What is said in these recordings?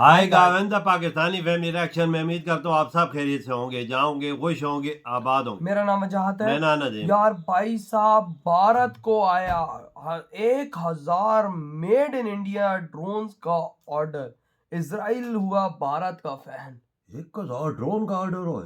हाय Govind, Pakistani family reaction में उम्मीद करता हूँ आप सब खैरियत से होंगे, जाओगे खुश होंगे, आबाद होंगे। मेरा नाम अजहत है। मैं नाना जी। यार भाई साहब, भारत को आया 1000 मेड इन इंडिया ड्रोन्स का ऑर्डर। इजराइल हुआ भारत का फैन। 1000 ड्रोन का ऑर्डर हो,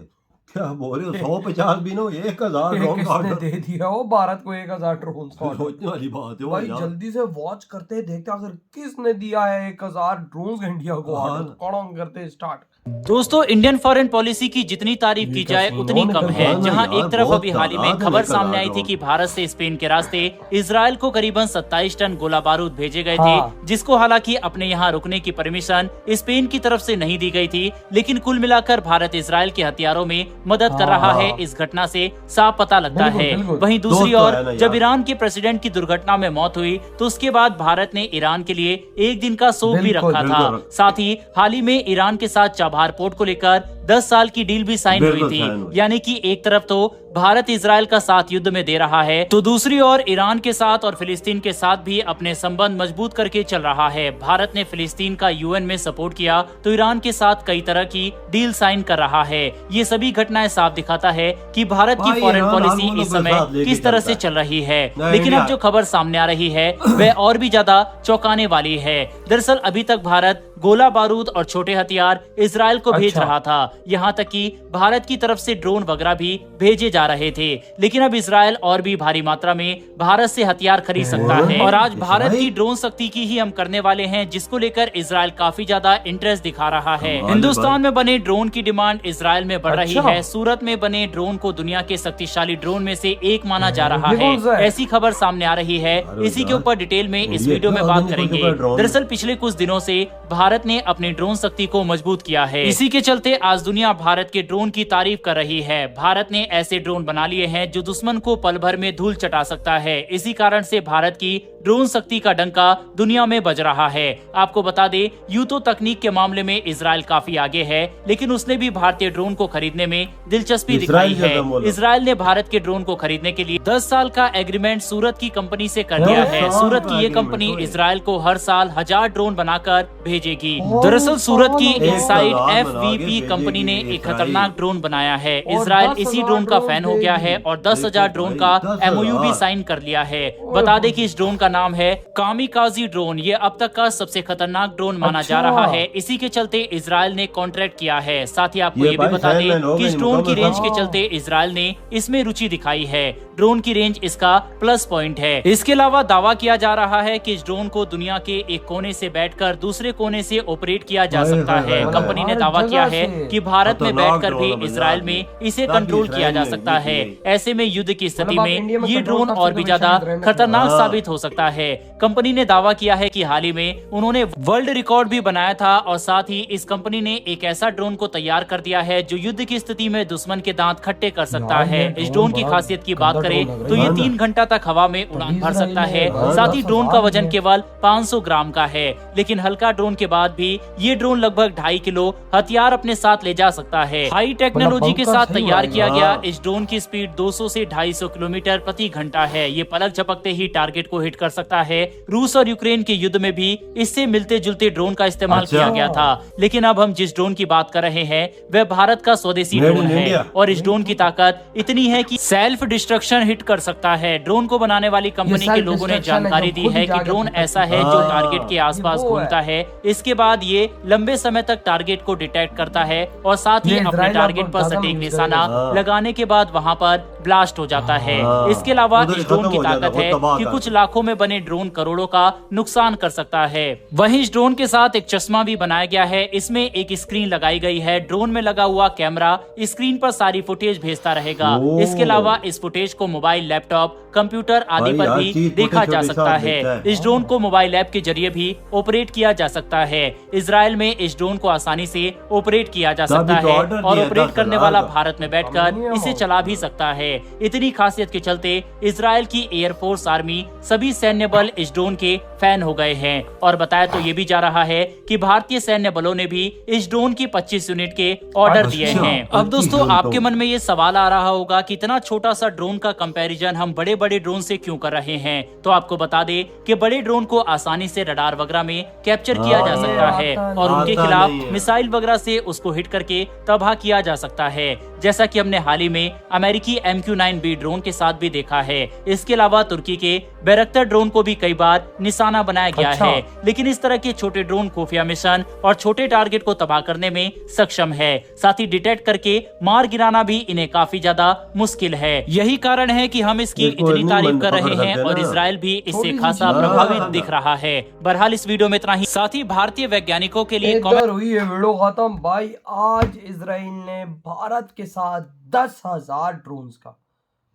क्या बोल रहे हो? 150 भी नो, 1000 ड्रोन का किसने ऑर्डर दे दिया वो भारत को 1000 ड्रोन का ऑर्डर? सोचने वाली बात है भाई यार। जल्दी से वॉच करते देखते आखिर किसने दिया है 1000 ड्रोन इंडिया को ऑर्डर। कौन करते स्टार्ट। दोस्तों, इंडियन फॉरेन पॉलिसी की जितनी तारीफ की जाए उतनी कम है। जहां एक तरफ अभी हाल ही में खबर सामने आई थी कि भारत से स्पेन के रास्ते इजराइल को करीबन 27 टन गोला बारूद भेजे गए थे, जिसको हालांकि अपने यहां रुकने की परमिशन स्पेन की तरफ से नहीं दी गई थी। लेकिन कुल मिलाकर भारत इजराइल के हथियारों में मदद कर रहा है, इस घटना से साफ पता लगता है। वहीं दूसरी ओर जब ईरान के प्रेसिडेंट की दुर्घटना में मौत हुई तो उसके बाद भारत ने ईरान के लिए एक दिन का शोक भी रखा था। साथ ही हाल ही में ईरान के साथ चाबहार पोर्ट को लेकर 10 साल की डील भी साइन हुई थी। यानी कि एक तरफ तो भारत इजराइल का साथ युद्ध में दे रहा है, तो दूसरी ओर ईरान के साथ और फिलिस्तीन के साथ भी अपने संबंध मजबूत करके चल रहा है। भारत ने फिलिस्तीन का यूएन में सपोर्ट किया तो ईरान के साथ कई तरह की डील साइन कर रहा है। ये सभी घटनाएं साफ दिखाता है कि भारत की फॉरेन पॉलिसी इस समय किस तरह से चल रही है। लेकिन अब जो खबर सामने आ रही है वह और भी ज्यादा चौंकाने वाली है। दरअसल अभी तक भारत गोला बारूद और छोटे हथियार इजराइल को भेज रहा था। यहाँ तक कि भारत की तरफ से ड्रोन वगैरह भी भेजे जा रहे थे। लेकिन अब इजराइल और भी भारी मात्रा में भारत से हथियार खरीद सकता है। और आज भारत की ड्रोन शक्ति की ही हम करने वाले हैं, जिसको लेकर इजराइल काफी ज्यादा इंटरेस्ट दिखा रहा है। हिंदुस्तान में बने ड्रोन की डिमांड इजराइल में बढ़ रही है। सूरत में बने ड्रोन को दुनिया के शक्तिशाली ड्रोन में से एक माना जा रहा है, ऐसी खबर सामने आ रही है। इसी के ऊपर डिटेल में इस वीडियो में बात करेंगे। दरअसल पिछले कुछ दिनों से भारत ने अपनी ड्रोन शक्ति को मजबूत किया है। इसी के चलते आज दुनिया भारत के ड्रोन की तारीफ कर रही है। भारत ने ऐसे ड्रोन बना लिए हैं जो दुश्मन को पल भर में धूल चटा सकता है। इसी कारण से भारत की ड्रोन शक्ति का डंका दुनिया में बज रहा है। आपको बता दें, यूं तो तकनीक के मामले में इजराइल काफी आगे है, लेकिन उसने भी भारतीय ड्रोन को खरीदने में दिलचस्पी दिखाई है। इजराइल ने भारत के ड्रोन को खरीदने के लिए 10 साल का एग्रीमेंट सूरत की कंपनी से कर दिया है। सूरत की ये कंपनी इजराइल को हर साल 1000 ड्रोन बनाकर भेजेगी। दरअसल सूरत की इनसाइड FVP कंपनी ने एक खतरनाक ड्रोन बनाया है। इजराइल इसी ड्रोन का फैन हो गया है और 10,000 ड्रोन का MOU भी साइन कर लिया है। बता दें कि इस ड्रोन का नाम है कामिकाजी ड्रोन। ये अब तक का सबसे खतरनाक ड्रोन माना जा रहा है। इसी के चलते इजराइल ने कॉन्ट्रैक्ट किया है। साथ ही आपको ये भी बता दें कि इस ड्रोन की रेंज के चलते इजराइल ने इसमें रुचि दिखाई है। ड्रोन की रेंज इसका प्लस पॉइंट है। इसके अलावा दावा किया जा रहा है कि इस ड्रोन को दुनिया के एक कोने से बैठकर दूसरे कोने से ऑपरेट किया जा सकता है। कंपनी ने दावा किया है कि भारत में बैठकर भी इजराइल में इसे कंट्रोल किया जा सकता है। ऐसे में युद्ध की स्थिति में ये ड्रोन और भी ज्यादा खतरनाक साबित हो सकता है। कंपनी ने दावा किया है कि हाल ही में उन्होंने वर्ल्ड रिकॉर्ड भी बनाया था और साथ ही इस कंपनी ने एक ऐसा ड्रोन को तैयार कर दिया है जो युद्ध की स्थिति में दुश्मन के दांत खट्टे कर सकता है। इस ड्रोन की खासियत की बात करें तो ये 3 घंटा तक हवा में उड़ान भर सकता है। साथ ही ड्रोन का वजन केवल 500 ग्राम का है। लेकिन हल्का ड्रोन के बाद भी ये ड्रोन लगभग 2.5 किलो हथियार अपने साथ ले जा सकता है। हाई टेक्नोलॉजी के साथ तैयार किया गया इस ड्रोन की स्पीड 200 से 250 किलोमीटर प्रति घंटा है। ये पलक झपकते ही टारगेट को हिट कर सकता है। रूस और यूक्रेन के युद्ध में भी इससे मिलते जुलते ड्रोन का इस्तेमाल किया गया था। लेकिन अब हम जिस ड्रोन की बात कर रहे हैं वह भारत का स्वदेशी ड्रोन है और इस ड्रोन की ताकत इतनी है कि सेल्फ डिस्ट्रक्शन हिट कर सकता है। ड्रोन को बनाने वाली कंपनी के लोगों ने जानकारी दी है कि ड्रोन ऐसा है जो टारगेट के आसपास घूमता है। इसके बाद ये लंबे समय तक टारगेट को डिटेक्ट करता है और साथ ही अपने टारगेट पर सटीक निशाना लगाने के बाद वहां पर ब्लास्ट हो जाता है। इसके अलावा इस ड्रोन की ताकत है कि कुछ लाखों में बने ड्रोन करोड़ों का नुकसान कर सकता है। वहीं इस ड्रोन के साथ एक चश्मा भी बनाया गया है। इसमें एक स्क्रीन लगाई गई है। ड्रोन में लगा हुआ कैमरा स्क्रीन पर सारी फुटेज भेजता रहेगा। इसके अलावा इस फुटेज को मोबाइल, लैपटॉप, कंप्यूटर आदि पर भी देखा जा सकता है। इस ड्रोन को मोबाइल ऐप के जरिए भी ऑपरेट किया जा सकता है। इजराइल में इस ड्रोन को आसानी से ऑपरेट किया जा सकता है और ऑपरेट करने वाला भारत में बैठकर इसे चला भी सकता है। इतनी खासियत के चलते इजराइल की एयरफोर्स, आर्मी, सभी सैन्य बल इस ड्रोन के फैन हो गए हैं। और बताया तो ये भी जा रहा है कि भारतीय सैन्य बलों ने भी इस ड्रोन की 25 यूनिट के ऑर्डर दिए हैं। अब दोस्तों आपके मन में ये सवाल आ रहा होगा कि इतना छोटा सा ड्रोन का कंपैरिजन हम बड़े बड़े ड्रोन से क्यों कर रहे हैं। तो आपको बता दे कि बड़े ड्रोन को आसानी से रडार वगैरह में कैप्चर किया जा सकता है और उनके खिलाफ मिसाइल वगैरह से उसको हिट करके तबाह किया जा सकता है, जैसा कि हमने हाल ही में अमेरिकी MQ-9B ड्रोन के साथ भी देखा है। इसके अलावा तुर्की के बैरक्टर ड्रोन को भी कई बार निशाना बनाया गया है, लेकिन इस तरह के छोटे ड्रोन खुफिया मिशन और छोटे टारगेट को तबाह करने में सक्षम है। साथ ही डिटेक्ट करके मार गिराना भी इन्हें काफी ज्यादा मुश्किल है। यही कारण है कि हम इसकी इतनी तारीफ कर रहे हैं और इजराइल भी इससे खासा प्रभावित दिख रहा है। बहरहाल इस वीडियो में इतना ही। साथ ही भारतीय वैज्ञानिकों के लिए इधर हुई है वीडियो खत्म भाई। आज इजराइल ने भारत के साथ 10,000 ड्रोन्स का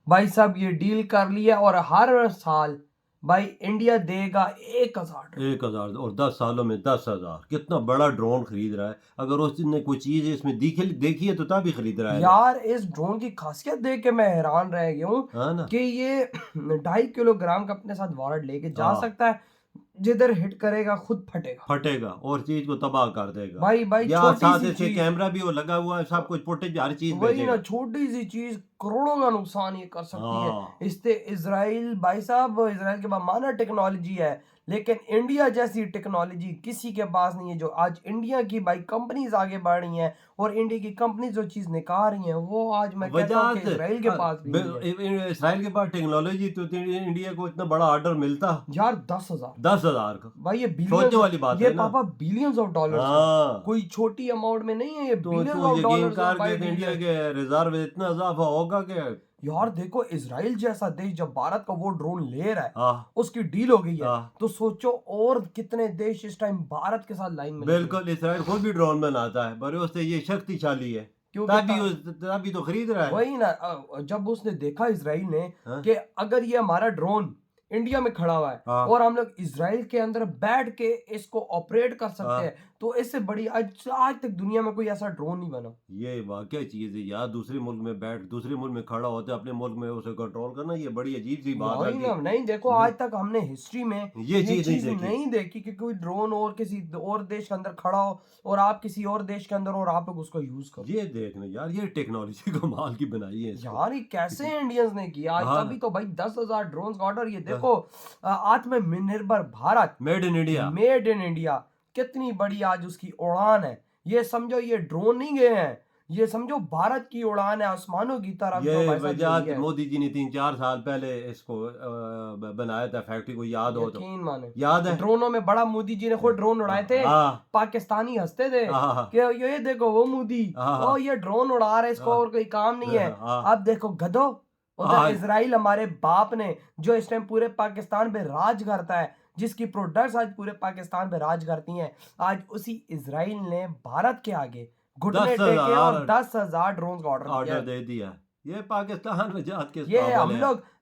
भाई साहब ये डील कर लिया और हर साल भाई इंडिया देगा 1,000 और 10 सालों में 10,000। कितना बड़ा ड्रोन खरीद रहा है। अगर उसने कोई चीज इसमें देखी है तो तभी खरीद रहा है यार। इस ड्रोन की खासियत देख के मैं हैरान रह गया हूँ कि ये 2.5 किलोग्राम का अपने साथ वारड लेके जा सकता है। जिधर हिट करेगा खुद फटेगा और चीज को तबाह कर देगा। भाई छोटी सी कैमरा भी वो लगा हुआ है, सब कुछ फुटेज हर चीज वही ना, छोटी सी चीज करोड़ों का नुकसान ये कर सकती है। इससे इजराइल भाई साहब, इजराइल के पास माना टेक्नोलॉजी है, लेकिन इंडिया जैसी टेक्नोलॉजी किसी के पास नहीं है। जो आज इंडिया की भाई कंपनीज आगे बढ़ रही हैं और इंडिया की कंपनीज जो चीज निकाल रही हैं वो आज मैं कहता हूं कि इजराइल के पास भी है। इजराइल के पास टेक्नोलॉजी तो इंडिया को इतना बड़ा ऑर्डर मिलता यार 10,000 का भाई। ये सोचने वाली बात है, ये पापा बिलियंस ऑफ डॉलर, कोई छोटी अमाउंट में नहीं है ये। बिलियंस ऑफ डॉलर इंडिया के रिजर्व इतना इजाफा होगा कि यार देखो, इजराइल जैसा देश जब भारत का वो ड्रोन ले रहा है, उसकी डील हो गई है, तो सोचो और कितने देश इस टाइम भारत के साथ लाइन में। बिल्कुल, इजराइल खुद भी ड्रोन बनाता है, पर उससे ये शक्तिशाली है, तभी तो खरीद रहा है। वही ना, जब उसने देखा इजराइल ने कि अगर ये हमारा ड्रोन इंडिया में खड़ा हुआ है और हम लोग इजराइल के अंदर बैठ के इसको ऑपरेट कर सकते हैं, तो इससे बड़ी आज तक दुनिया में कोई ऐसा ड्रोन नहीं बना। ये वाकई चीज है यार। दूसरे मुल्क में बैठ, दूसरे मुल्क में खड़ा होते, अपने मुल्क में उसे कंट्रोल करना, ये बड़ी अजीब सी बात है। नहीं देखो, आज तक हमने हिस्ट्री में ये चीज नहीं देखी कि कोई ड्रोन और किसी और देश के अंदर खड़ा हो और आप किसी और देश के अंदर और आप लोग उसको यूज करो। ये देखना यार, ये टेक्नोलॉजी कमाल की बनाई है यार। ये कैसे इंडियंस ने किया आज। तभी तो भाई 10,000 ड्रोन का ऑर्डर। ये देखो, आत्मनिर्भर भारत, मेड इन इंडिया कितनी बड़ी आज उसकी उड़ान है। ये समझो, ये ड्रोन नहीं गए हैं, ये समझो भारत की उड़ान है आसमानों की तरफ। ये वजह मोदी जी ने 3-4 साल पहले इसको बनाया था फैक्ट्री को, याद हो तो? याद है, ड्रोनों में बड़ा मोदी जी ने खुद ड्रोन उड़ाए थे। पाकिस्तानी हंसते थे कि ये देखो वो मोदी, ओ ये ड्रोन उड़ा रहा है, इसको और कोई काम नहीं है। अब देखो गधो, उधर इजराइल हमारे बाप ने, जो इस टाइम पूरे पाकिस्तान पे राज करता है, जिसकी प्रोडक्ट्स आज पूरे पाकिस्तान पे राज करती हैं, आज उसी इजराइल ने भारत के आगे घुटने टेके और 10,000 ड्रोन का ऑर्डर दे दिया। ये पाकिस्तान में जात के ये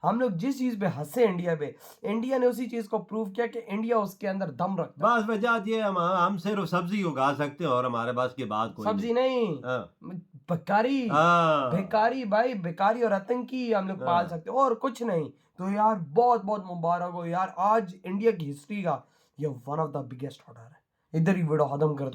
हम लोग जिस चीज पे हंसे इंडिया ने उसी चीज को प्रूव किया कि इंडिया उसके अंदर दम रखता है। बस वजह ये हम सिर्फ सब्जी उगा सकते हैं और हमारे पास की बात कोई सब्जी नहीं, बेकारी भाई, बेकारी और आतंकी हम लोग पाल सकते हैं और कुछ नहीं। तो यार बहुत बहुत मुबारक हो यार, आज इंडिया की हिस्ट्री का ये one of the biggest order है। इधर ही वीडियो खत्म करते हैं।